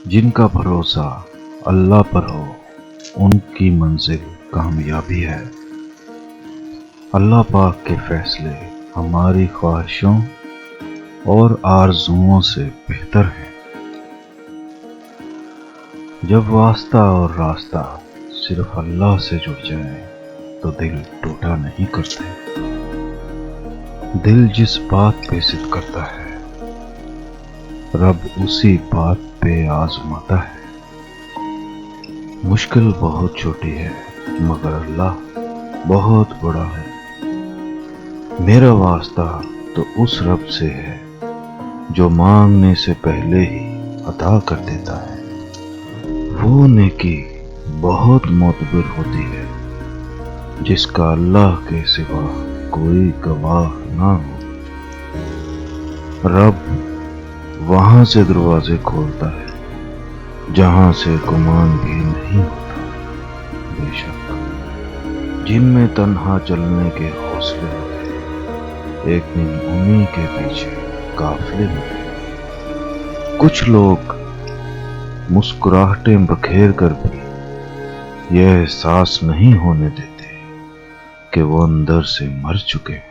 जिनका भरोसा अल्लाह पर हो उनकी मंजिल कामयाबी है। अल्लाह पाक के फैसले हमारी ख्वाहिशों और आरज़ुओं से बेहतर हैं। जब वास्ता और रास्ता सिर्फ अल्लाह से जुड़ जाए तो दिल टूटा नहीं करते। दिल जिस बात पे जिद करता है रब उसी बात पे आजमाता है। मुश्किल बहुत छोटी है मगर अल्लाह बहुत बड़ा है। मेरा वास्ता तो उस रब से है जो मांगने से पहले ही अता कर देता है। वो नेकी बहुत मोतबर होती है जिसका अल्लाह के सिवा कोई गवाह ना हो। रब वहां से दरवाजे खोलता है जहां से गुमान भी नहीं होता। बेशक जिनमें तन्हा चलने के हौसले होते एक दिन उन्हीं के पीछे काफिले होते। कुछ लोग मुस्कुराहटें बखेर कर भी यह एहसास नहीं होने देते कि वो अंदर से मर चुके हैं।